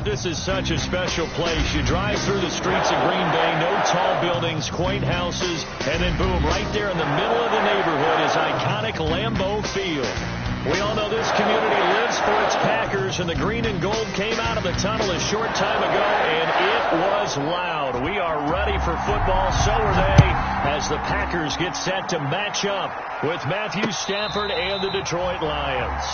this is such a special place. You drive through the streets of Green Bay, no tall buildings, quaint houses, and then boom, right there in the middle of the neighborhood is iconic Lambeau Field. We all know this community lives for its Packers, and the green and gold came out of the tunnel a short time ago, and it was loud. We are ready for football, so are they, as the Packers get set to match up with Matthew Stafford and the Detroit Lions.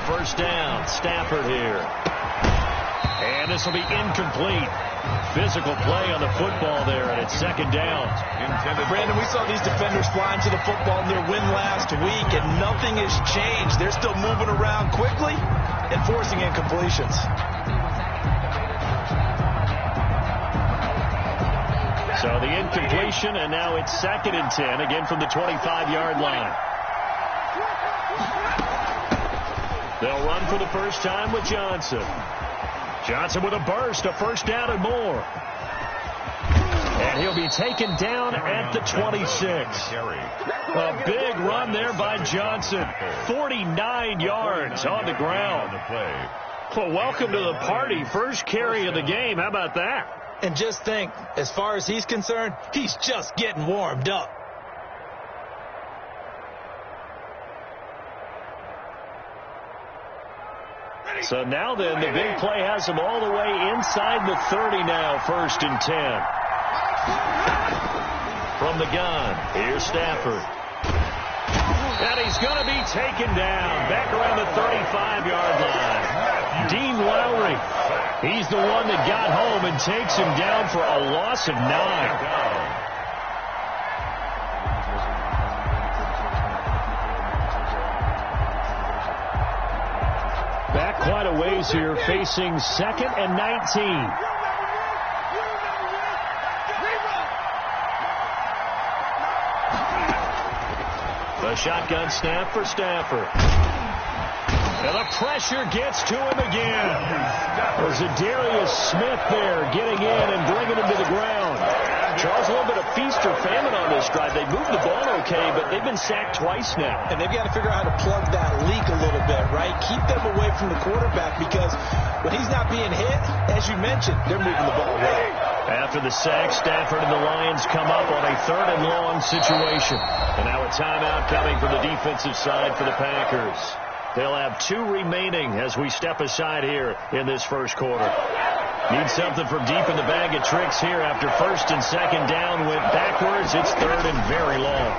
First down, Stafford here. And this will be incomplete. Physical play on the football there, and it's second down. Brandon, we saw these defenders flying to the football in their win last week, and nothing has changed. They're still moving around quickly and forcing incompletions. So the incompletion, and now it's 2nd and 10, again from the 25-yard line. They'll run for the first time with Johnson. Johnson with a burst, a first down and more. And he'll be taken down at the 26. A big run there by Johnson. 49 yards on the ground. Well, welcome to the party. First carry of the game. How about that? And just think, as far as he's concerned, he's just getting warmed up. So now then, the big play has him all the way inside the 30 now, 1st and 10. From the gun, here's Stafford. And he's going to be taken down, back around the 35-yard line. Dean Lowry, he's the one that got home and takes him down for a loss of 9. Back quite a ways here, facing 2nd and 19. The shotgun snap for Stafford. And the pressure gets to him again. There's a Darius Smith there getting in and bringing him to the ground. Charles, a little bit of feast or famine on this drive. They moved the ball okay, but they've been sacked twice now. And they've got to figure out how to plug that leak a little bit, right? Keep them away from the quarterback, because when he's not being hit, as you mentioned, they're moving the ball well. After the sack, Stafford and the Lions come up on a 3rd and long situation. And now a timeout coming from the defensive side for the Packers. They'll have 2 remaining as we step aside here in this first quarter. Need something from deep in the bag of tricks here after 1st and 2nd down went backwards. It's 3rd and very long.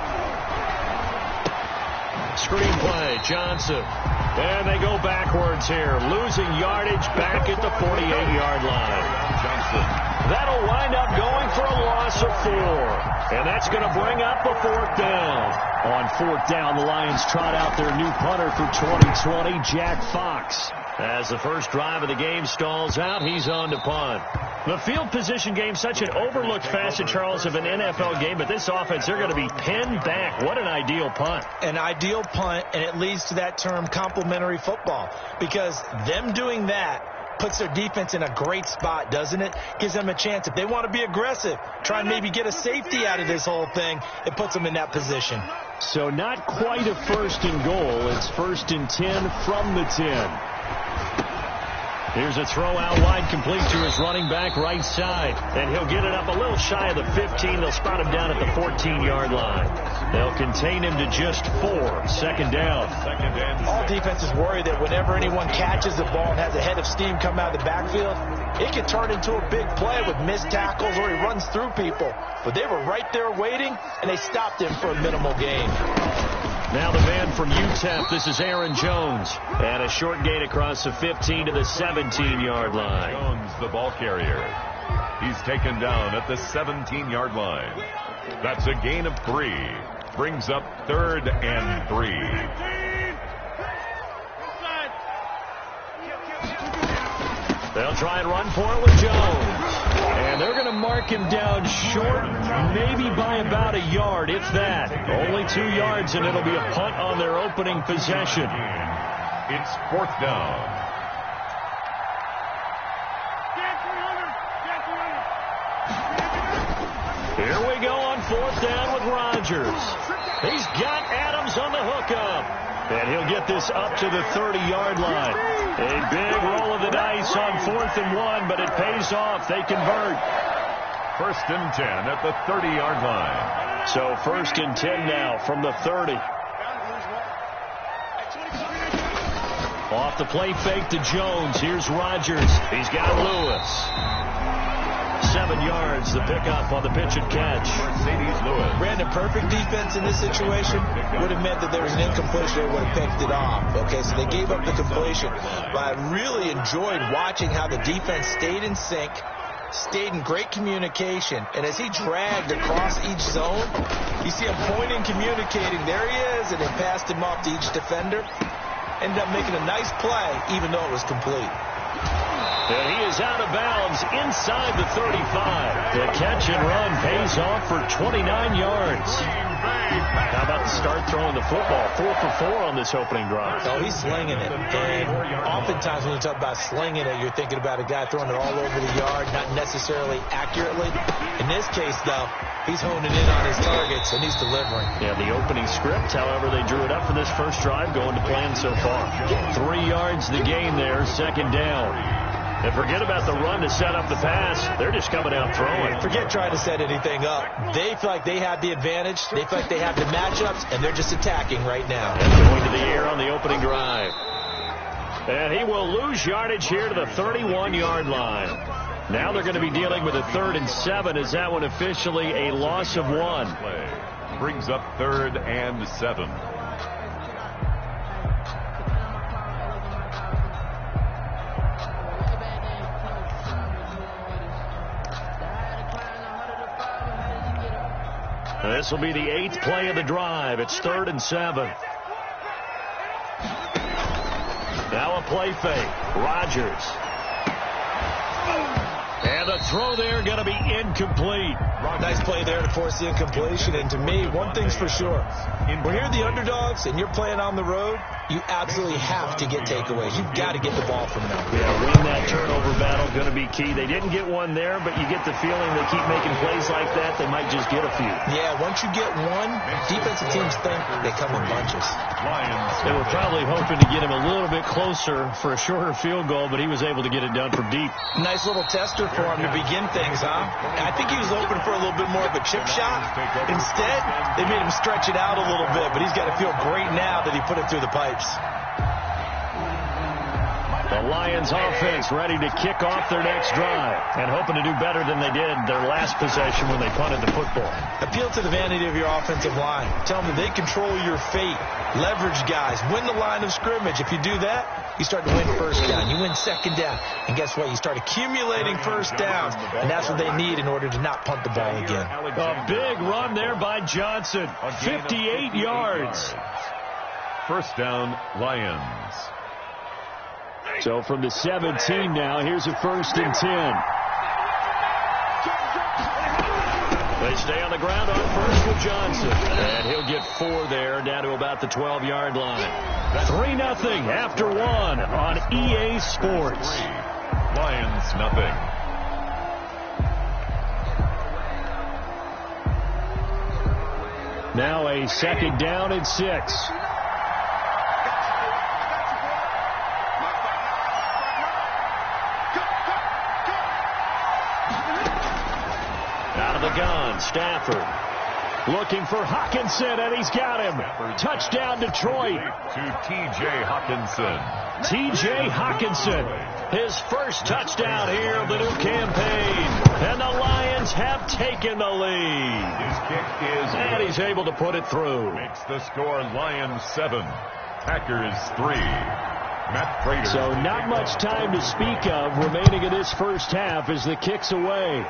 Screen play, Johnson. And they go backwards here, losing yardage back at the 48-yard line. Johnson. That'll wind up going for a loss of 4. And that's going to bring up a 4th down. On 4th down, the Lions trot out their new punter for 2020, Jack Fox. As the first drive of the game stalls out, he's on to punt. The field position game, such an overlooked facet, Charles, of an NFL game, but this offense, they're going to be pinned back. What an ideal punt. An ideal punt, and it leads to that term complementary football, because them doing that puts their defense in a great spot, doesn't it? Gives them a chance. If they want to be aggressive, try and maybe get a safety out of this whole thing, it puts them in that position. So not quite a 1st and goal. It's 1st and 10 from the 10. Here's a throw out wide, complete to his running back right side. And he'll get it up a little shy of the 15. They'll spot him down at the 14-yard line. They'll contain him to just 4. 2nd down. All defenses worry that whenever anyone catches the ball and has a head of steam come out of the backfield, it can turn into a big play with missed tackles or he runs through people. But they were right there waiting, and they stopped him for a minimal gain. Now the man from UTEP, this is Aaron Jones. And a short gain across the 15 to the 17-yard line. Jones, the ball carrier. He's taken down at the 17-yard line. That's a gain of 3. Brings up 3rd and 3. They'll try and run for it with Jones. And they're going to mark him down short, maybe by about a yard, if that. Only 2 yards, and it'll be a punt on their opening possession. It's 4th down. Here we go on 4th down with Rodgers. He's got Adams on the hookup. And he'll get this up to the 30-yard line. A big roll of the dice on 4th and 1, but it pays off. They convert. 1st and 10 at the 30-yard line. So 1st and 10 now from the 30. Off the play fake to Jones. Here's Rodgers. He's got Lewis. 7 yards, the pickup on the pitch and catch. Mercedes Lewis. Brandon, perfect defense in this situation would have meant that there was an incompletion. They would have picked it off. Okay, so they gave up the completion. But I really enjoyed watching how the defense stayed in sync, stayed in great communication, and as he dragged across each zone, you see him pointing, communicating. There he is, and they passed him off to each defender. Ended up making a nice play, even though it was complete. And he is out of bounds inside the 35. The catch and run pays off for 29 yards. How about the start throwing the football? 4 for 4 on this opening drive. Oh, he's slinging it. And oftentimes when you talk about slinging it, you're thinking about a guy throwing it all over the yard, not necessarily accurately. In this case, though, he's honing in on his targets, and he's delivering. Yeah, the opening script, however, they drew it up for this first drive, going to plan so far. 3 yards the gain there, 2nd down. And forget about the run to set up the pass. They're just coming out throwing. Forget trying to set anything up. They feel like they have the advantage. They feel like they have the matchups, and they're just attacking right now. And going to the air on the opening drive. And he will lose yardage here to the 31-yard line. Now they're going to be dealing with a 3rd and 7. Is that one officially a loss of 1? Brings up 3rd and 7. This will be the 8th play of the drive. It's 3rd and 7. Now a play fake. Rodgers. And the throw there going to be incomplete. Nice play there to force the incompletion. And to me, one thing's for sure. When you're the underdogs and you're playing on the road, you absolutely have to get takeaways. You've got to get the ball from them. Yeah, win that turnover battle, going to be key. They didn't get one there, but you get the feeling they keep making plays like that, they might just get a few. Yeah, once you get one, defensive teams think they come in bunches. They were probably hoping to get him a little bit closer for a shorter field goal, but he was able to get it done from deep. Nice little tester for him to begin things, huh? I think he was hoping for a little bit more of a chip shot. Instead, they made him stretch it out a little bit, but he's got to feel great now that he put it through the pipes. The Lions offense ready to kick off their next drive and hoping to do better than they did their last possession when they punted the football. Appeal to the vanity of your offensive line. Tell them they control your fate. Leverage guys. Win the line of scrimmage. If you do that, you start to win 1st down. You win 2nd down. And guess what? You start accumulating 1st downs. And that's what they need in order to not punt the ball again. A big run there by Johnson. 58 yards. 1st down, Lions. So from the 17 now, here's a 1st and 10. They stay on the ground on 1st with Johnson. And he'll get 4 there, down to about the 12-yard line. 3-0 after 1 on EA Sports. Lions nothing. Now a 2nd down and 6. Gun, Stafford looking for Hawkinson, and he's got him. Touchdown, Detroit. To T.J. Hawkinson. T.J. Hawkinson, his first touchdown here of the new campaign. And the Lions have taken the lead. His kick is and he's able to put it through. Makes the score Lions 7, Packers 3. Matt Prater. So not much time to speak of remaining in this first half as the kick's away.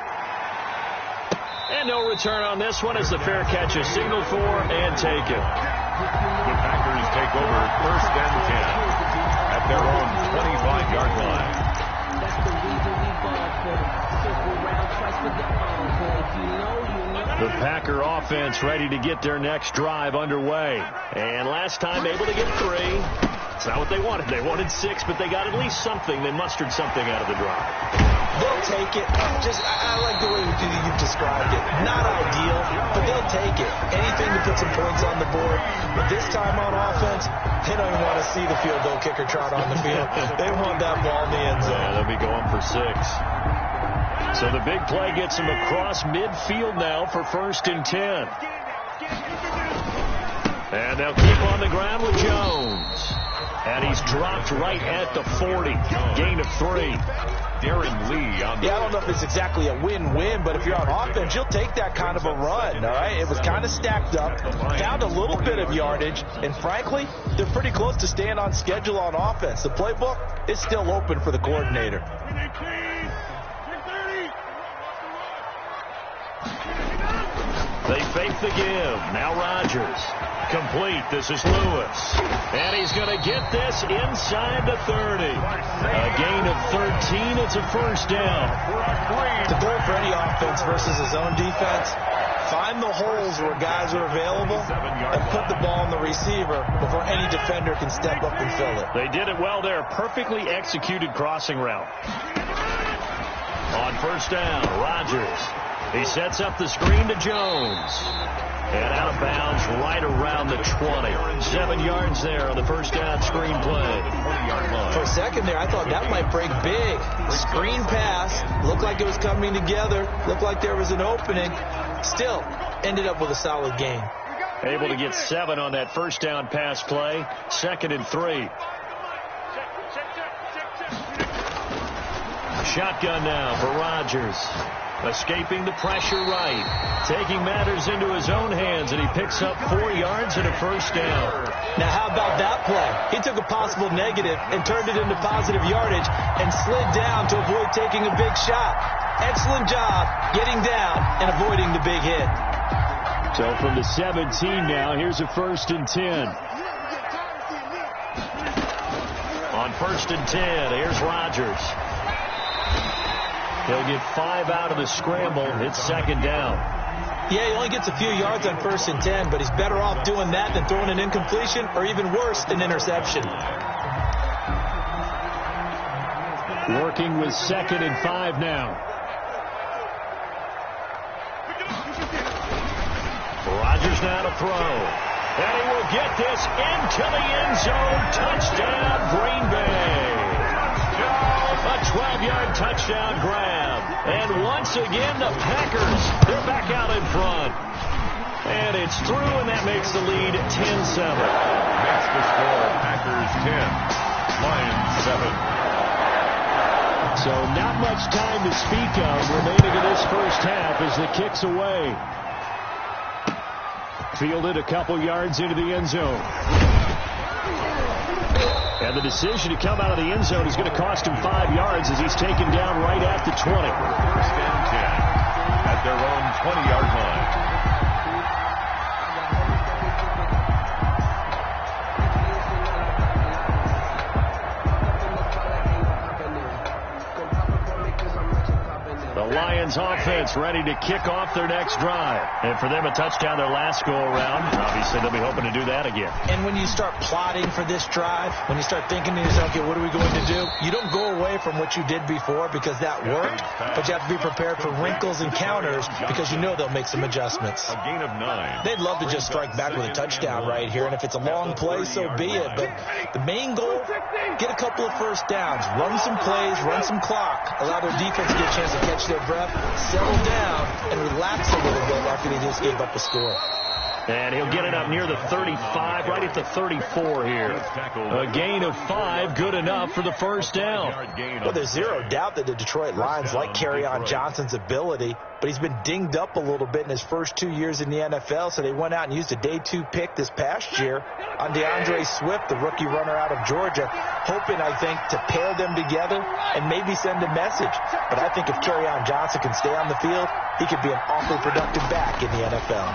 And no return on this one as the fair catch is signaled for and taken. The Packers take over 1st and 10 at their own 25-yard line. The Packer offense ready to get their next drive underway. And last time able to get 3. It's not what they wanted. They wanted 6, but they got at least something. They mustered something out of the drive. They'll take it. I like the way you've described it. Not ideal, but they'll take it. Anything to put some points on the board. But this time on offense, they don't even want to see the field goal kicker trot on the field. They want that ball in the end zone. Yeah, they'll be going for 6. So the big play gets him across midfield now for 1st and 10. And they'll keep on the ground with Jones. And he's dropped right at the 40. Gain of 3. Darren Lee on the... Yeah, I don't know if it's exactly a win-win, but if you're on offense, you'll take that kind of a run, all right? It was kind of stacked up, found a little bit of yardage, and frankly, they're pretty close to staying on schedule on offense. The playbook is still open for the coordinator. They fake the give. Now Rodgers. Complete. This is Lewis. And he's going to get this inside the 30. A gain of 13. It's a 1st down. The goal for any offense versus his own defense, find the holes where guys are available and put the ball on the receiver before any defender can step up and fill it. They did it well there. Perfectly executed crossing route. On 1st down, Rodgers. He sets up the screen to Jones. And out of bounds right around the 20. 7 yards there on the 1st down screen play. For a second there, I thought that might break big. Screen pass. Looked like it was coming together. Looked like there was an opening. Still, ended up with a solid gain. Able to get 7 on that 1st down pass play. 2nd and 3. Shotgun now for Rodgers. Escaping the pressure right. Taking matters into his own hands, and he picks up 4 yards and a 1st down. Now, how about that play? He took a possible negative and turned it into positive yardage and slid down to avoid taking a big shot. Excellent job getting down and avoiding the big hit. So from the 17 now, here's a 1st and 10. On 1st and 10, here's Rodgers. He'll get 5 out of the scramble. It's 2nd down. Yeah, he only gets a few yards on 1st and 10, but he's better off doing that than throwing an incompletion or even worse, an interception. Working with 2nd and 5 now. Rodgers now to throw. And he will get this into the end zone. Touchdown, Green Bay. A 12-yard touchdown grab. And once again, the Packers, they're back out in front. And it's through, and that makes the lead 10-7. That's the score. Packers 10, Lions 7. So not much time to speak of remaining in this 1st half as the kick's away. Fielded a couple yards into the end zone. And the decision to come out of the end zone is going to cost him 5 yards as he's taken down right at the 20. 1st and 10 at their own 20-yard line. The Lions offense ready to kick off their next drive. And for them, a touchdown their last go-around. Obviously, they'll be hoping to do that again. And when you start plotting for this drive, when you start thinking to yourself, okay, what are we going to do? You don't go away from what you did before because that worked, but you have to be prepared for wrinkles and counters because you know they'll make some adjustments. A gain of 9. They'd love to just strike back with a touchdown right here, and if it's a long play, so be it. But the main goal, get a couple of 1st downs, run some plays, run some clock, allow their defense to get a chance to catch their breath, settle down, and relax a little bit after they just gave up a score. And he'll get it up near the 35, right at the 34 here. A gain of 5, good enough for the 1st down. Well, there's zero doubt that the Detroit Lions like Kerryon Johnson's ability, but he's been dinged up a little bit in his first 2 years in the NFL, so they went out and used a day 2 pick this past year on DeAndre Swift, the rookie runner out of Georgia, hoping, I think, to pair them together and maybe send a message. But I think if Kerryon Johnson can stay on the field, he could be an awfully productive back in the NFL.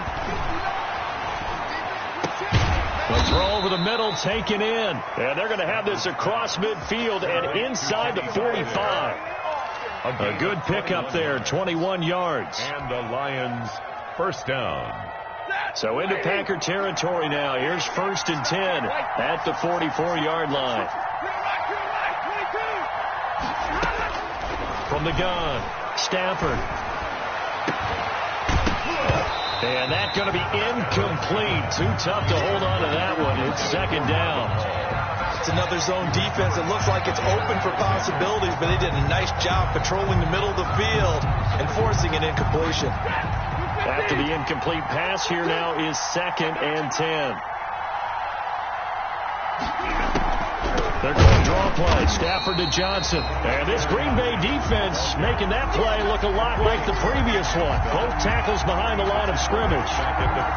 The throw over the middle, taken in. And they're going to have this across midfield and inside the 45. A good pickup there, 21 yards. And the Lions first down. So into Packer territory now. Here's 1st and 10 at the 44-yard line. From the gun, Stafford. And that's going to be incomplete. Too tough to hold on to that one. It's 2nd down. It's another zone defense. It looks like it's open for possibilities, but they did a nice job patrolling the middle of the field and forcing an incompletion. After the incomplete pass, here now is 2nd and 10. They're going to draw play. Stafford to Johnson. And this Green Bay defense making that play look a lot like the previous one. Both tackles behind the line of scrimmage.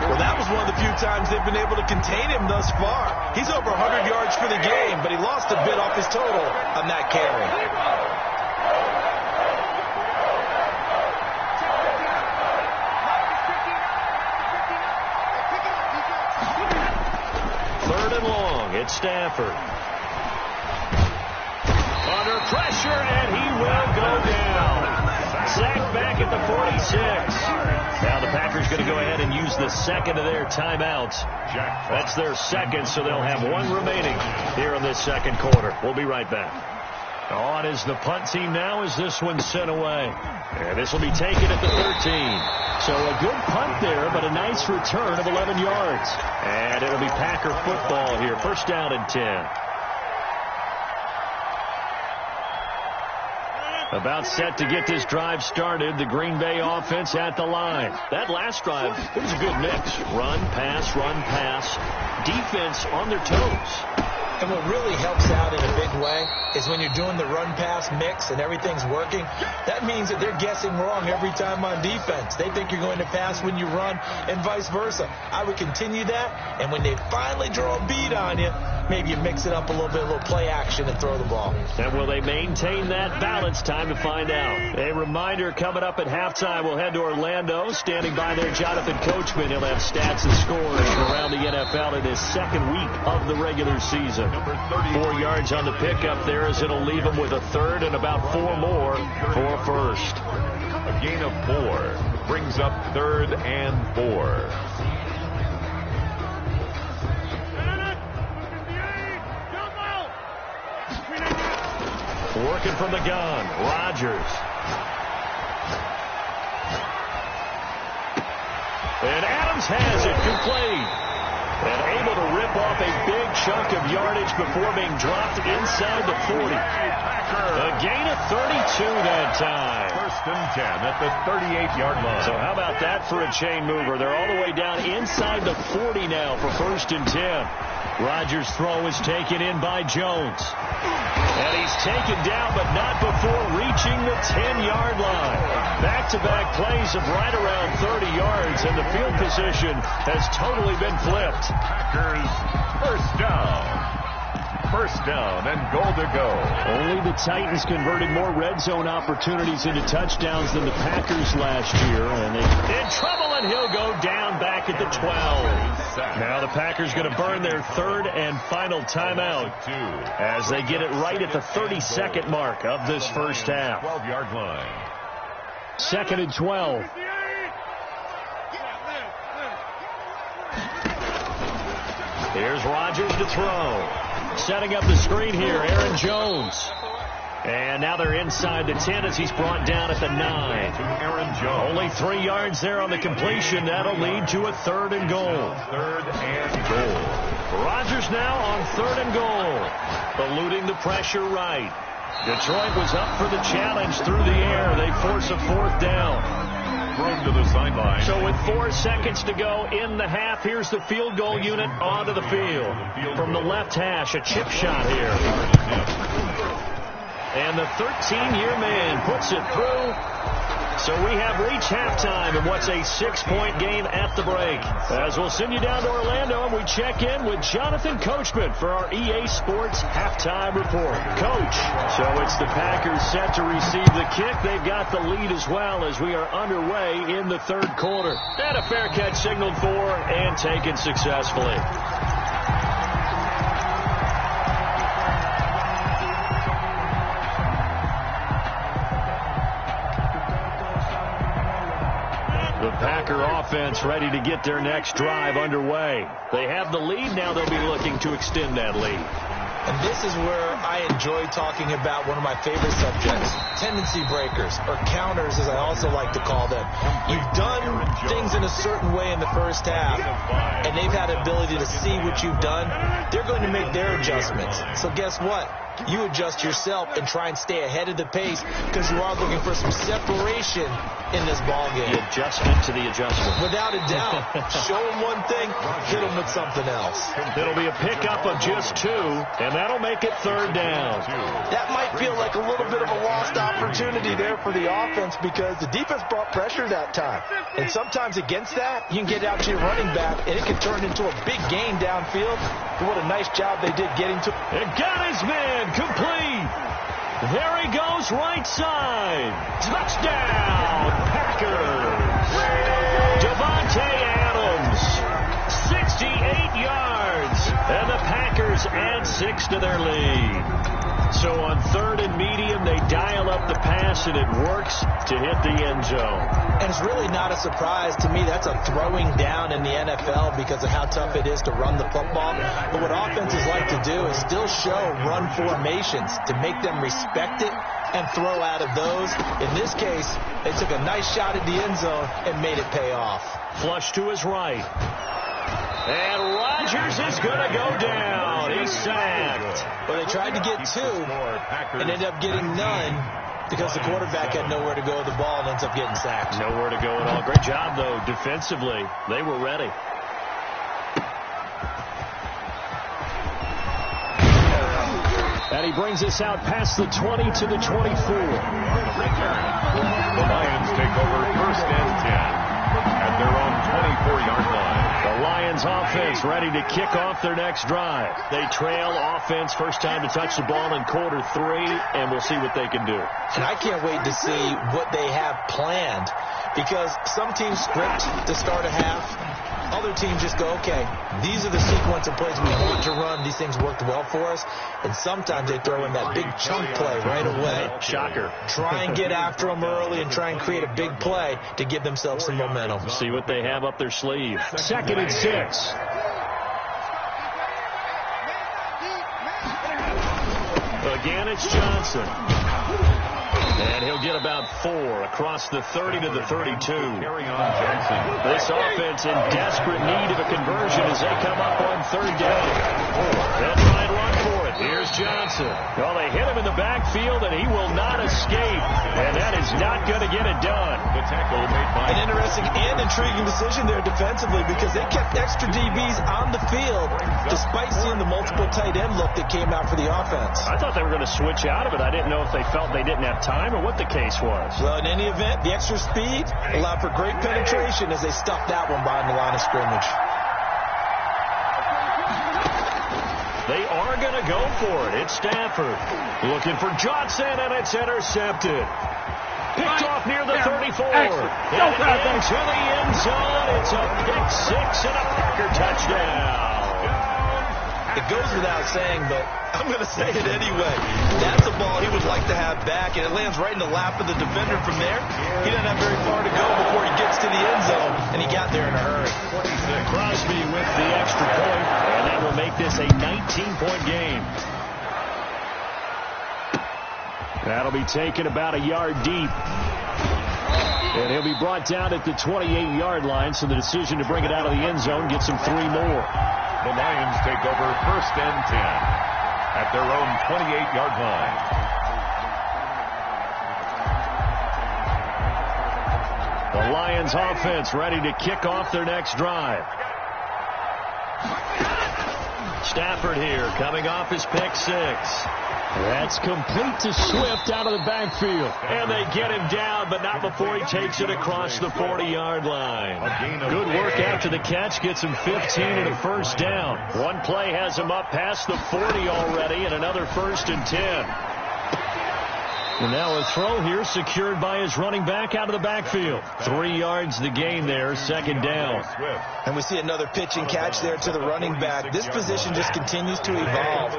Well, that was one of the few times they've been able to contain him thus far. He's over 100 yards for the game, but he lost a bit off his total on that carry. 3rd and long. It's Stafford. Under pressure, and he will go down. Sacked back at the 46. Now the Packers going to go ahead and use the 2nd of their timeouts. That's their 2nd, so they'll have 1 remaining here in this 2nd quarter. We'll be right back. On is the punt team now as this one's sent away. And this will be taken at the 13. So a good punt there, but a nice return of 11 yards. And it'll be Packer football here. 1st down and 10. About set to get this drive started. The Green Bay offense at the line. That last drive, it was a good mix. Run, pass, defense on their toes. And what really helps out in a big way is when you're doing the run-pass mix and everything's working, that means that they're guessing wrong every time on defense. They think you're going to pass when you run and vice versa. I would continue that, and when they finally draw a beat on you, maybe you mix it up a little bit, a little play action, and throw the ball. And will they maintain that balance? Time to find out. A reminder coming up at halftime, we'll head to Orlando. Standing by there, Jonathan Coachman. He'll have stats and scores from around the NFL in his 2nd week of the regular season. 4 yards on the pickup there as it'll leave him with a 3rd and about 4 more for 1st. A gain of 4 brings up 3rd and 4. Working from the gun, Rodgers. And Adams has it, complete. And able to rip off a big chunk of yardage before being dropped inside the 40. A gain of 32 that time. 1st and 10 at the 38-yard line. So how about that for a chain mover? They're all the way down inside the 40 now for 1st and 10. Rodgers' throw is taken in by Jones. And he's taken down, but not before reaching the 10-yard line. Back-to-back plays of right around 30 yards, and the field position has totally been flipped. Packers first down. 1st down and goal to go. Only the Titans converted more red zone opportunities into touchdowns than the Packers last year. And they're in trouble, and he'll go down back at the 12. Now the Packers going to burn their 3rd and final timeout as they get it right at the 32nd mark of this 1st half. 12-yard line. 2nd and 12. Here's Rodgers to throw. Setting up the screen here, Aaron Jones. And now they're inside the 10 as he's brought down at the 9. Aaron Jones. Only 3 yards there on the completion. That'll lead to a 3rd and goal. 3rd and goal. Rodgers now on 3rd and goal. Eluding the pressure right. Detroit was up for the challenge through the air. They force a 4th down. Thrown to the sideline. So with 4 seconds to go in the half, here's the field goal unit onto the field. From the left hash, a chip shot here. And the 13-year man puts it through. So we have reached halftime in what's a 6-point game at the break. As we'll send you down to Orlando, and we check in with Jonathan Coachman for our EA Sports Halftime Report. Coach, so it's the Packers set to receive the kick. They've got the lead as well as we are underway in the 3rd quarter. And a fair catch signaled for and taken successfully. offense ready to get their next drive underway. They have the lead now. They'll be looking to extend that lead. And this is where I enjoy talking about one of my favorite subjects, tendency breakers, or counters as I also like to call them. You've done things in a certain way in the first half, and they've had the ability to see what you've done. They're going to make their adjustments. So guess what? You adjust yourself and try and stay ahead of the pace because you are looking for some separation in this ballgame. The adjustment to the adjustment. Without a doubt. Show them one thing, hit them with something else. It'll be a pickup of just 2, and that'll make it 3rd down. That might feel like a little bit of a lost opportunity there for the offense because the defense brought pressure that time. And sometimes against that, you can get out to your running back, and it can turn into a big gain downfield. But what a nice job they did getting to. It got his man complete. There he goes, right side. Touchdown, Packers. Devontae Adams, 68 yards. And the Packers add 6 to their lead. So on 3rd and medium, they dial up the pass, and it works to hit the end zone. And it's really not a surprise to me. That's a throwing down in the NFL because of how tough it is to run the football. But what offenses like to do is still show run formations to make them respect it and throw out of those. In this case, they took a nice shot at the end zone and made it pay off. Flush to his right. And Rodgers is going to go down. He's sacked. Well, they tried to get 2 and ended up getting none because the quarterback had nowhere to go with the ball and ends up getting sacked. Nowhere to go at all. Great job, though, defensively. They were ready. And he brings us out past the 20 to the 24. The Lions take over 1st and 10 at their own 24-yard line. The Lions offense ready to kick off their next drive. They trail offense, first time to touch the ball in quarter 3, and we'll see what they can do. And I can't wait to see what they have planned because some teams script to start a half. Other teams just go, okay, these are the sequence of plays we want to run. These things worked well for us. And sometimes they throw in that big chunk play right away. Shocker. Try and get after them early and try and create a big play to give themselves some momentum. See what they have up their sleeve. 2nd and 6. Again, it's Johnson. And he'll get about 4 across the 30 to the 32. Carry on Johnson. This offense in desperate need of a conversion as they come up on 3rd down. They'll try and run for it. Here's Johnson. Well, they hit him in the backfield, and he will not escape. And that is not going to get it done. The tackle made by an interesting and intriguing decision there defensively because they kept extra DBs on the field despite seeing the multiple tight end look that came out for the offense. I thought they were going to switch out of it. I didn't know if they felt they didn't have time or what the case was. Well, in any event, the extra speed allowed for great penetration as they stuffed that one behind the line of scrimmage. They are going to go for it. It's Stafford looking for Johnson, and it's intercepted. Picked off near the 34. And into the end zone. It's a pick 6 and a Packer touchdown. It goes without saying, but I'm going to say it anyway. That's a ball he would like to have back, and it lands right in the lap of the defender from there. He doesn't have very far to go before he gets to the end zone, and he got there in a hurry. Crosby with the extra point, and that will make this a 19-point game. That'll be taken about a yard deep. And he'll be brought down at the 28-yard line, so the decision to bring it out of the end zone gets him 3 more. The Lions take over 1st and 10 at their own 28-yard line. The Lions offense ready to kick off their next drive. Stafford here coming off his pick 6. That's complete to Swift out of the backfield. And they get him down, but not before he takes it across the 40-yard line. Good work after the catch. Gets him 15 and a 1st down. One play has him up past the 40 already, and another 1st and 10. And now a throw here secured by his running back out of the backfield. 3 yards the gain there, 2nd down. And we see another pitch and catch there to the running back. This position just continues to evolve.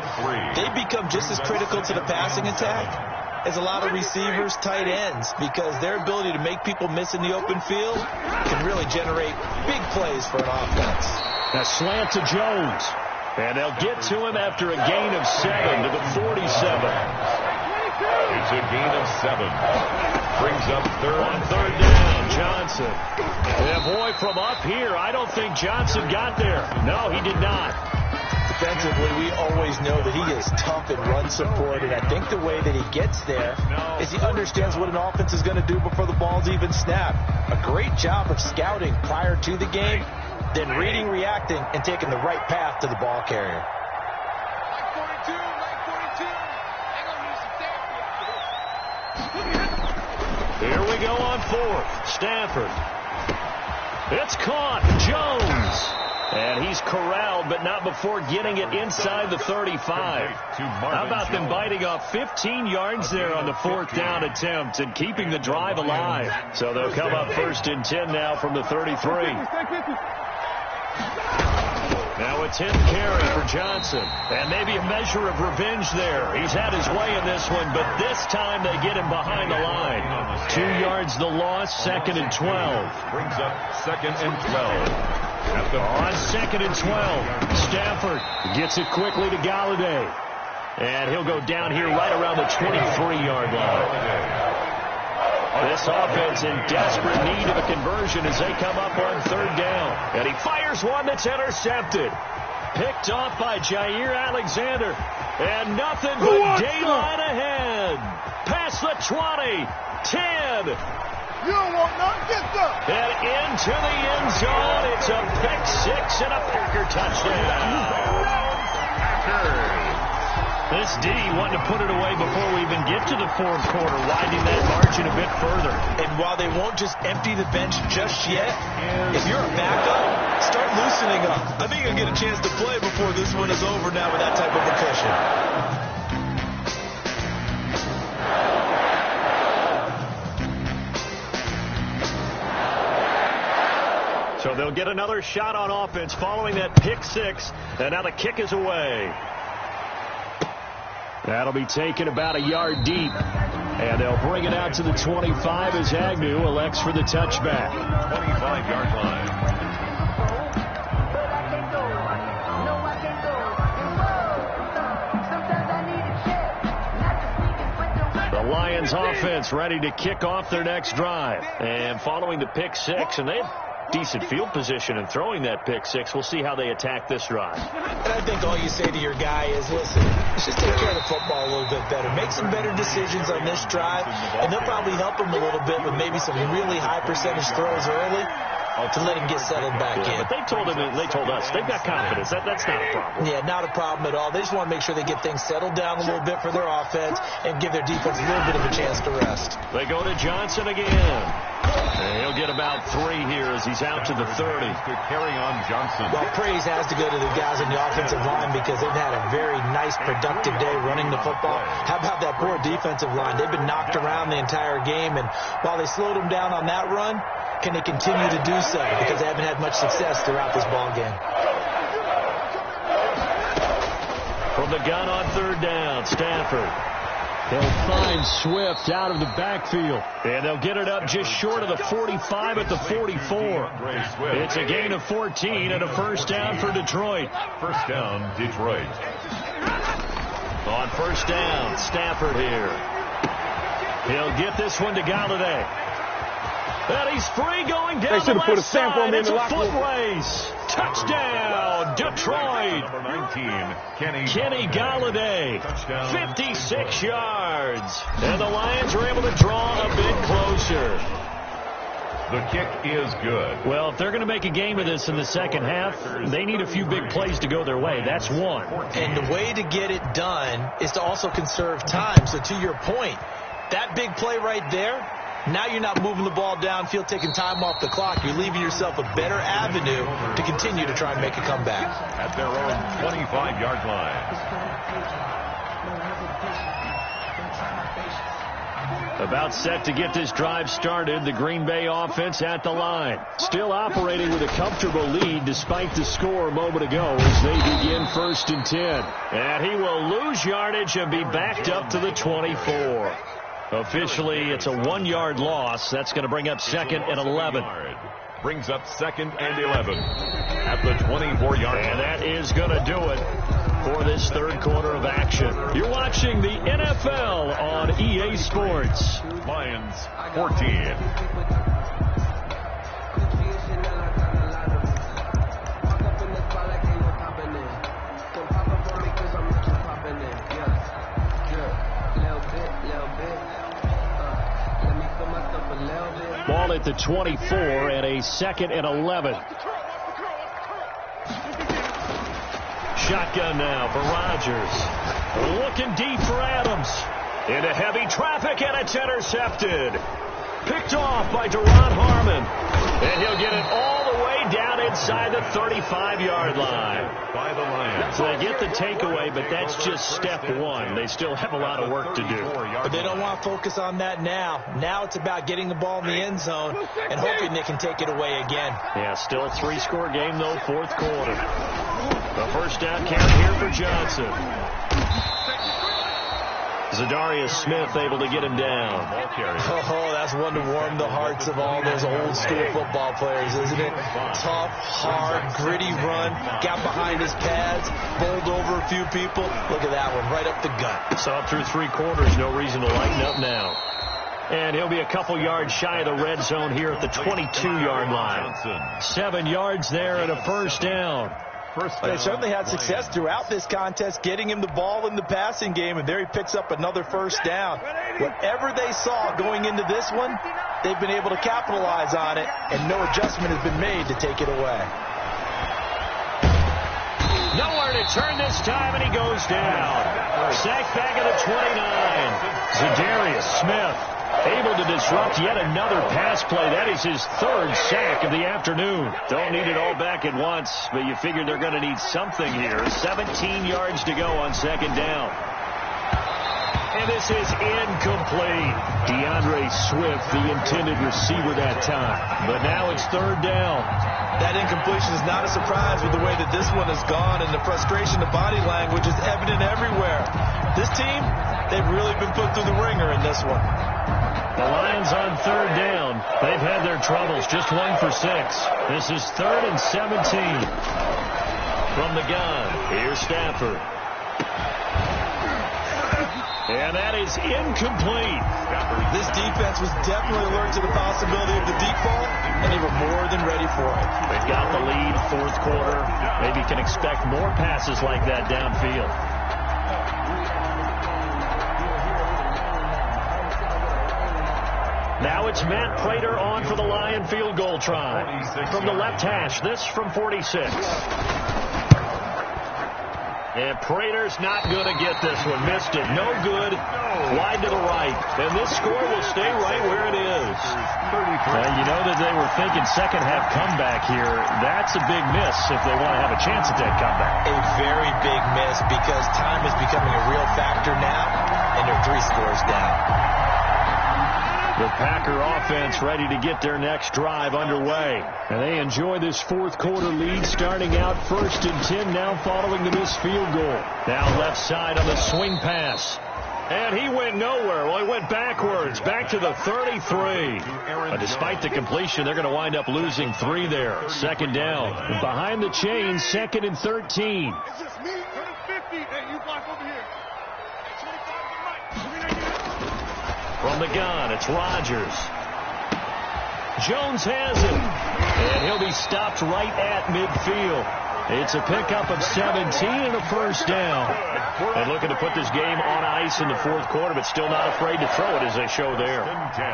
They become just as critical to the passing attack is a lot of receivers, tight ends, because their ability to make people miss in the open field can really generate big plays for an offense. A slant to Jones. And they'll get to him after a gain of 7 to the 47. It's a gain of 7. Brings up third. On third down, Johnson. And boy, from up here, I don't think Johnson got there. No, he did not. Defensively, we always know that he is tough in run support, and I think the way that he gets there is he understands what an offense is going to do before the ball's even snapped. A great job of scouting prior to the game, then reading, reacting, and taking the right path to the ball carrier. Here we go on fourth. Stafford. It's caught. Jones. And he's corralled, but not before getting it inside the 35. How about them biting off 15 yards there on the fourth down attempt and keeping the drive alive? So they'll come up first and 10 now from the 33. Now it's hit carry for Johnson. And maybe a measure of revenge there. He's had his way in this one, but this time they get him behind the line. 2 yards the loss, 2nd and 12. Brings up 2nd and 12. On 2nd and 12, Stafford gets it quickly to Galladay. And he'll go down here right around the 23-yard line. This offense in desperate need of a conversion as they come up on third down. And he fires one that's intercepted. Picked off by Jair Alexander. And nothing but daylight ahead. Past the 20, 10. You don't want nothing, get them. And into the end zone. It's a pick six and a Packer touchdown. This D wanted to put it away before we even get to the fourth quarter, widening that margin a bit further. And while they won't just empty the bench just yet, if you're a backup, start loosening up. I think you'll get a chance to play before this one is over now with that type of a cushion. So they'll get another shot on offense following that pick six, and now the kick is away. That'll be taken about a yard deep, and they'll bring it out to the 25 as Agnew elects for the touchback. 25-yard line. The Lions offense ready to kick off their next drive. And following the pick six, and they have decent field position and throwing that pick six. We'll see how they attack this drive. And I think all you say to your guy is, listen, let's just take care of the football a little bit better. Make some better decisions on this drive, and they'll probably help him a little bit with maybe some really high percentage throws early to let him get settled back in. But they told us they've got confidence. That's not a problem. Yeah, not a problem at all. They just want to make sure they get things settled down a little bit for their offense and give their defense a little bit of a chance to rest. They go to Johnson again. And he'll get about 3 here as he's out to the 30. To carry on Johnson. Well, praise has to go to the guys on the offensive line because they've had a very nice, productive day running the football. How about that poor defensive line? They've been knocked around the entire game, and while they slowed them down on that run, can they continue to do so? Because they haven't had much success throughout this ball game. From the gun on third down, Stafford. They'll find Swift out of the backfield. And they'll get it up just short of the 45 at the 44. It's a gain of 14 and a first down for Detroit. First down, Detroit. On first down, Stafford here. He'll get this one to Galladay. And he's free going down the left side. It's a foot race. Touchdown, Detroit. Number 19, Kenny Galladay. 56 yards. And the Lions are able to draw a bit closer. The kick is good. Well, if they're going to make a game of this in the second half, they need a few big plays to go their way. That's one. And the way to get it done is to also conserve time. So to your point, that big play right there, now you're not moving the ball downfield, taking time off the clock. You're leaving yourself a better avenue to continue to try and make a comeback. At their own 25-yard line. About set to get this drive started, the Green Bay offense at the line. Still operating with a comfortable lead despite the score a moment ago as they begin 1st and 10. And he will lose yardage and be backed up to the 24. Officially, it's a 1-yard loss. That's going to bring up 2nd and 11. Brings up 2nd and 11 at the 24-yard line. And that is going to do it for this third quarter of action. You're watching the NFL on EA Sports. Lions 14. Ball at the 24 and a 2nd and 11. Shotgun now for Rodgers. Looking deep for Adams. Into heavy traffic, and it's intercepted. Picked off by Deron Harmon. And he'll get it all the way down inside the 35-yard line. By the Lions. So they get the takeaway, but that's just step one. They still have a lot of work to do. But they don't want to focus on that now. Now it's about getting the ball in the end zone and hoping they can take it away again. Yeah, still a 3-score game, though, 4th quarter. The first down count here for Johnson. Zadarius Smith able to get him down. Oh, that's one to warm the hearts of all those old-school football players, isn't it? Tough, hard, gritty run. Got behind his pads, bowled over a few people. Look at that one, right up the gut. Saw it through 3 quarters. No reason to lighten up now. And he'll be a couple yards shy of the red zone here at the 22-yard line. 7 yards there and a first down. They certainly had success throughout this contest, getting him the ball in the passing game, and there he picks up another first down. Whatever they saw going into this one, they've been able to capitalize on it, and no adjustment has been made to take it away. Nowhere to turn this time, and he goes down. Sacked back at the 29. Zadarius Smith able to disrupt yet another pass play. That is his 3rd sack of the afternoon. Don't need it all back at once, but you figure they're going to need something here. 17 yards to go on 2nd down. And this is incomplete. DeAndre Swift, the intended receiver that time. But now it's 3rd down. That incompletion is not a surprise with the way that this one has gone, and the frustration, the body language is evident everywhere. This team, they've really been put through the ringer in this one. The Lions on 3rd down. They've had their troubles, just 1 for 6. This is 3rd and 17. From the gun, here's Stafford. And that is incomplete. This defense was definitely alert to the possibility of the deep ball, and they were more than ready for it. They've got the lead, 4th quarter. Maybe can expect more passes like that downfield. Now it's Matt Prater on for the Lion field goal try. From the left hash, this from 46. And Prater's not going to get this one. Missed it. No good. Wide to the right. And this score will stay right where it is. Well, you know that they were thinking second half comeback here. That's a big miss if they want to have a chance at that comeback. A very big miss because time is becoming a real factor now, and they're 3 scores down. The Packer offense ready to get their next drive underway. And they enjoy this 4th quarter lead starting out 1st and 10 now following the missed field goal. Now left side on the swing pass. And he went nowhere. Well, he went backwards, back to the 33. But despite the completion, they're going to wind up losing 3 there. 2nd down. And behind the chains, 2nd and 13. It's just me, 50, and you block over here. 25 to the right. From the gun, it's Rodgers. Jones has it. And he'll be stopped right at midfield. It's a pickup of 17 and a first down. And looking to put this game on ice in the 4th quarter, but still not afraid to throw it as they show there.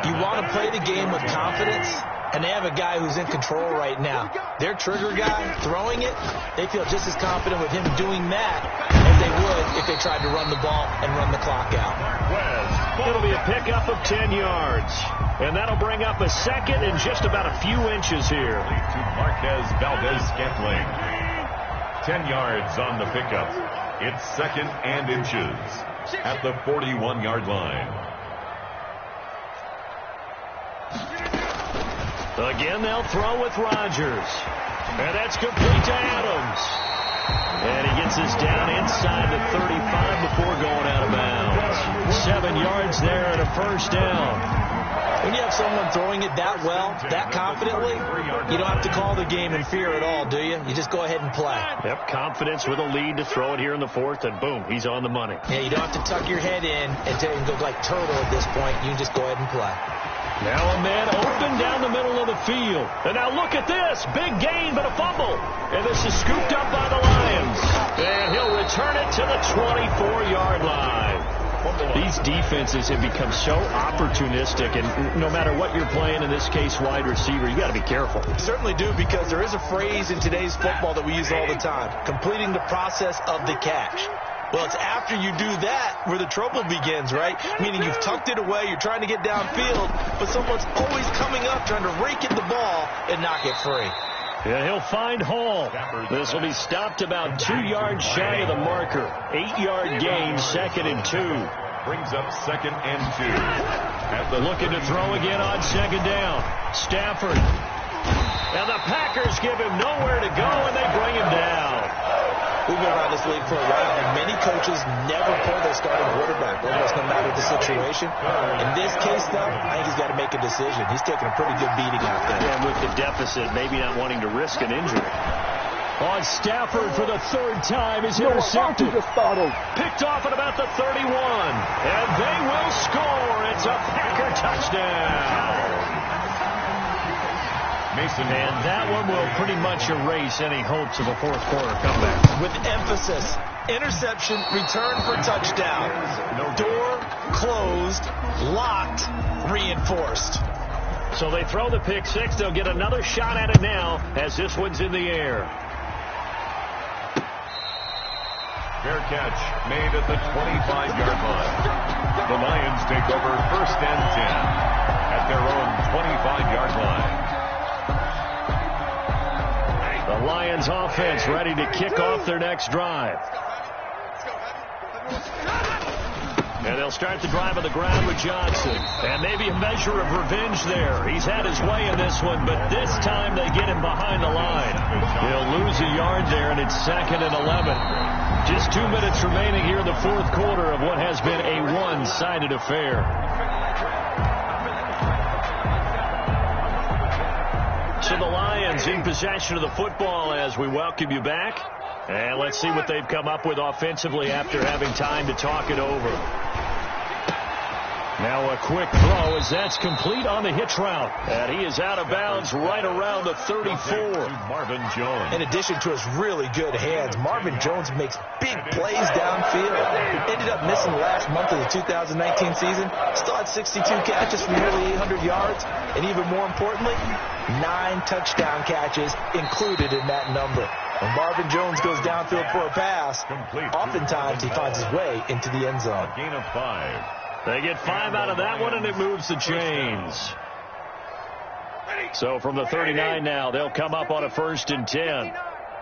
You want to play the game with confidence, and they have a guy who's in control right now. Their trigger guy throwing it, they feel just as confident with him doing that as they would if they tried to run the ball and run the clock out. It'll be a pickup of 10 yards. And that'll bring up a 2nd and just about a few inches here. To Marquez Valdez-Scantling. 10 yards on the pickup. It's 2nd and inches at the 41-yard line. Again, they'll throw with Rodgers. And that's complete to Adams. And he gets this down inside the 35 before going out of bounds. 7 yards there and a first down. When you have someone throwing it that well, that confidently, you don't have to call the game in fear at all, do you? You just go ahead and play. Yep, confidence with a lead to throw it here in the 4th, and boom, he's on the money. Yeah, you don't have to tuck your head in and go like turtle at this point. You can just go ahead and play. Now a man open down the middle of the field. And now look at this. Big gain, but a fumble. And this is scooped up by the Lions. And he'll return it to the 24-yard line. These defenses have become so opportunistic, and no matter what you're playing, in this case wide receiver, you got to be careful. You certainly do, because there is a phrase in today's football that we use all the time: completing the process of the catch. Well, it's after you do that where the trouble begins, right? Meaning you've tucked it away, you're trying to get downfield, but someone's always coming up trying to rake in the ball and knock it free. Yeah, he'll find Hall. This will be stopped about 2 yards shy of the marker. 8-yard gain, 2nd and 2. Brings up 2nd and 2. Looking to throw again on 2nd down. Stafford. And the Packers give him nowhere to go, and they bring him down. We've been around this league for a while, and many coaches never pull their starting quarterback, almost no matter the situation. In this case, though, I think he's got to make a decision. He's taking a pretty good beating out there. And with the deficit, maybe not wanting to risk an injury. On Stafford for the 3rd time is intercepted. Picked off at about the 31. And they will score. It's a Packer touchdown. Mason. And that one will pretty much erase any hopes of a 4th quarter comeback. With emphasis, interception, return for touchdown. Door closed, locked, reinforced. So they throw the pick 6. They'll get another shot at it now as this one's in the air. Fair catch made at the 25-yard line. The Lions take over 1st and 10 at their own 25-yard line. The Lions offense ready to kick off their next drive. And they'll start the drive on the ground with Johnson. And maybe a measure of revenge there. He's had his way in this one, but this time they get him behind the line. He'll lose a yard there, and it's 2nd and 11. Just 2 minutes remaining here in the 4th quarter of what has been a one-sided affair. So the Lions in possession of the football as we welcome you back. And let's see what they've come up with offensively after having time to talk it over. Now a quick throw as that's complete on the hitch route. And he is out of bounds right around the 34. Marvin Jones. In addition to his really good hands, Marvin Jones makes big plays downfield. Ended up missing the last month of the 2019 season. Still had 62 catches for nearly 800 yards. And even more importantly, 9 touchdown catches included in that number. When Marvin Jones goes downfield for a pass, oftentimes he finds his way into the end zone. Gain of 5. They get 5 out of that one, and it moves the chains. So from the 39 now, they'll come up on a 1st and 10.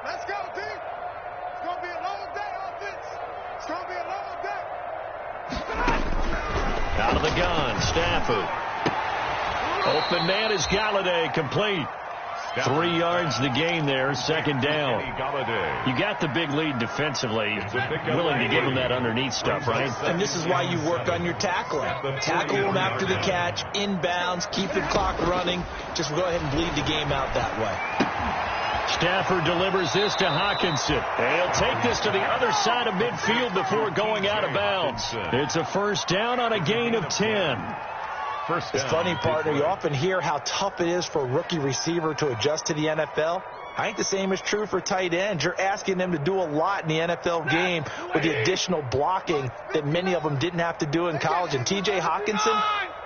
Let's go, team. It's going to be a long day, offense. It's going to be a long day. Out of the gun, Stafford. Open man is Galladay, complete. 3 yards the gain there, 2nd down. You got the big lead defensively. Willing to give him that underneath stuff, right? And this is why you work on your tackling. Tackle him after the catch, inbounds, keep the clock running. Just go ahead and bleed the game out that way. Stafford delivers this to Hawkinson. And he'll take this to the other side of midfield before going out of bounds. It's a 1st down on a gain of 10. It's funny, partner, you often hear how tough it is for a rookie receiver to adjust to the NFL. I think the same is true for tight ends. You're asking them to do a lot in the NFL game with the additional blocking that many of them didn't have to do in college. And T.J. Hawkinson,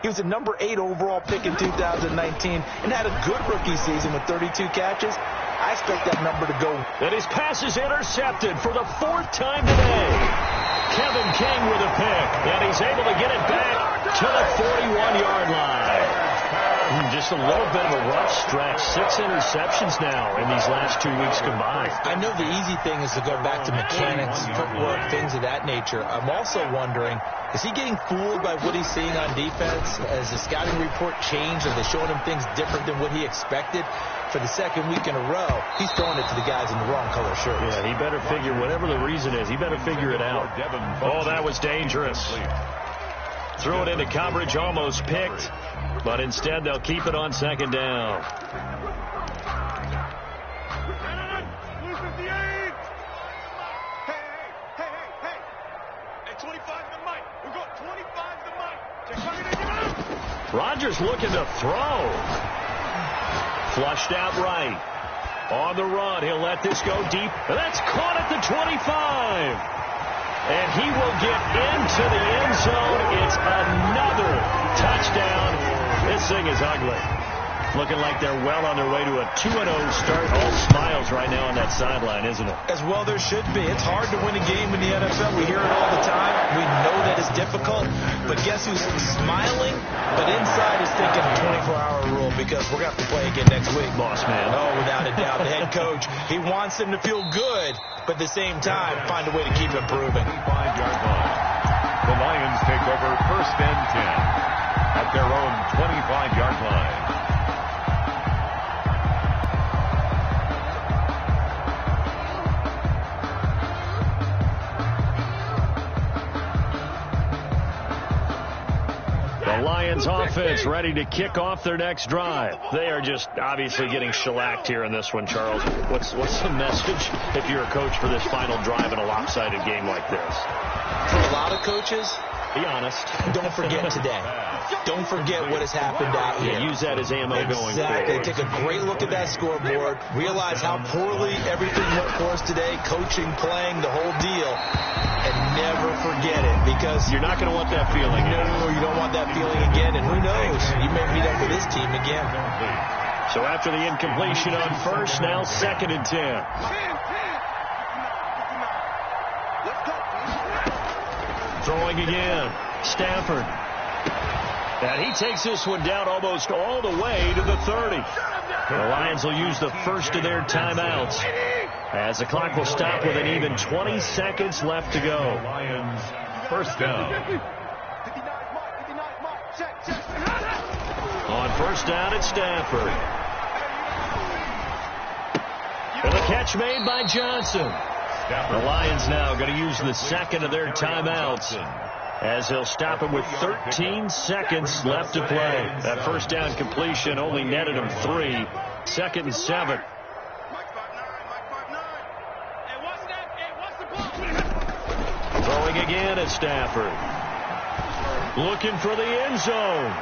he was a number 8 overall pick in 2019 and had a good rookie season with 32 catches. I expect that number to go. And his pass is intercepted for the 4th time today. Kevin King with a pick, and he's able to get it back to the 41-yard line. Just a little bit of a rough stretch. 6 interceptions now in these last 2 weeks combined. I know the easy thing is to go back to mechanics, footwork, things of that nature. I'm also wondering, Is he getting fooled by what he's seeing on defense? Has the scouting report changed? Are they showing him things different than what he expected? For the second week in a row, he's throwing it to the guys in the wrong color shirts. Yeah, he better figure, whatever the reason is, he better figure it out. Oh, that was dangerous. Threw it into coverage, almost picked, but instead they'll keep it on second down. Rodgers looking to throw. Flushed out right. On the run, he'll let this go deep. And that's caught at the 25. And he will get into the end zone. It's another touchdown. This thing is ugly. Looking like they're well on their way to a 2-0 start. All smiles right now on that sideline, isn't it? As well there should be. It's hard to win a game in the NFL. We hear it all the time. We know that it's difficult. But guess who's smiling? But inside is thinking 24-hour rule because we're going to have to play again next week. Boss man. Oh, without a doubt. The head coach, he wants them to feel good, but at the same time, find a way to keep improving. 25-yard line. The Lions take over 1st and 10 at their own 25-yard line. The Lions offense ready to kick off their next drive. They are just obviously getting shellacked here in this one, Charles. What's the message if you're a coach for this final drive in a lopsided game like this? For a lot of coaches, be honest. Don't forget today. Don't forget what has happened out here. Yeah, use that as ammo going Exactly. forward. Take a great look at that scoreboard. Realize how poorly everything went for us today. Coaching, playing, the whole deal. And never forget it because you're not going to want that feeling. No, you don't want that feeling again. And who knows? You may meet up with this team again. So after the incompletion on first, now 2nd and 10. Throwing again. Stafford. And he takes this one down almost all the way to the 30. The Lions will use the first of their timeouts as the clock will stop with an even 20 seconds left to go. Lions 1st down. On 1st down, it's Stafford. And the catch made by Johnson. The Lions now going to use the second of their timeouts as they'll stop it with 13 seconds left to play. That 1st down completion only netted him 3. 2nd and 7. Throwing again at Stafford. Looking for the end zone.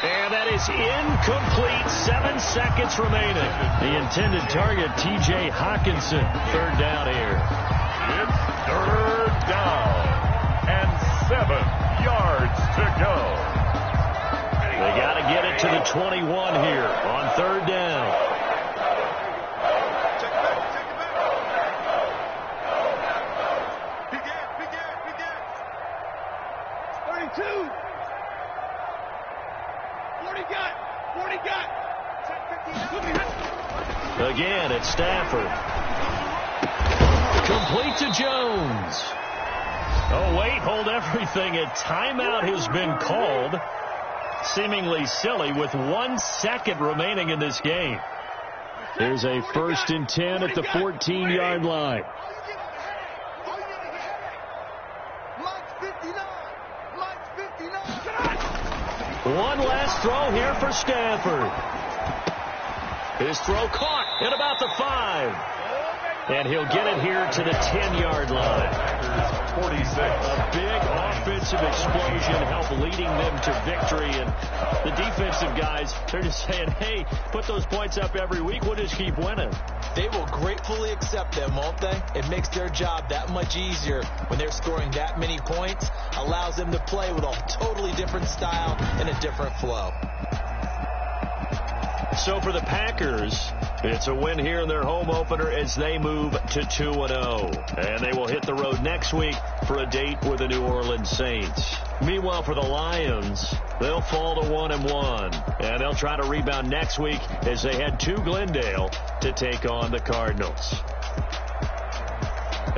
And that is incomplete. 7 seconds remaining. The intended target, T.J. Hawkinson. 3rd down here. It's 3rd down. And 7 yards to go. They got to get it to the 21 here on 3rd down. Again, it's Stafford. Complete to Jones. Oh, wait, hold everything. A timeout has been called. Seemingly silly with 1 second remaining in this game. Here's a 1st and 10 at the 14-yard line. One last throw here for Stafford. His throw caught at about the 5. And he'll get it here to the 10-yard line. 46. A big offensive explosion helped leading them to victory. And the defensive guys, they're just saying, hey, put those points up every week. We'll just keep winning. They will gratefully accept them, won't they? It makes their job that much easier when they're scoring that many points. Allows them to play with a totally different style and a different flow. So for the Packers, it's a win here in their home opener as they move to 2-0. And they will hit the road next week for a date with the New Orleans Saints. Meanwhile, for the Lions, they'll fall to 1-1. And they'll try to rebound next week as they head to Glendale to take on the Cardinals.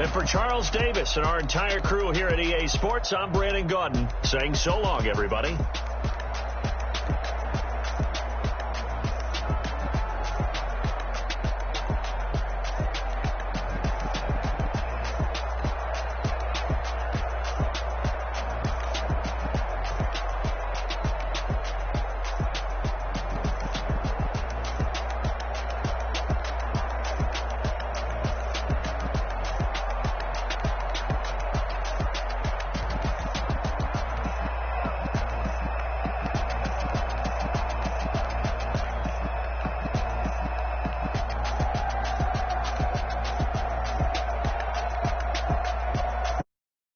And for Charles Davis and our entire crew here at EA Sports, I'm Brandon Gaudin saying so long, everybody.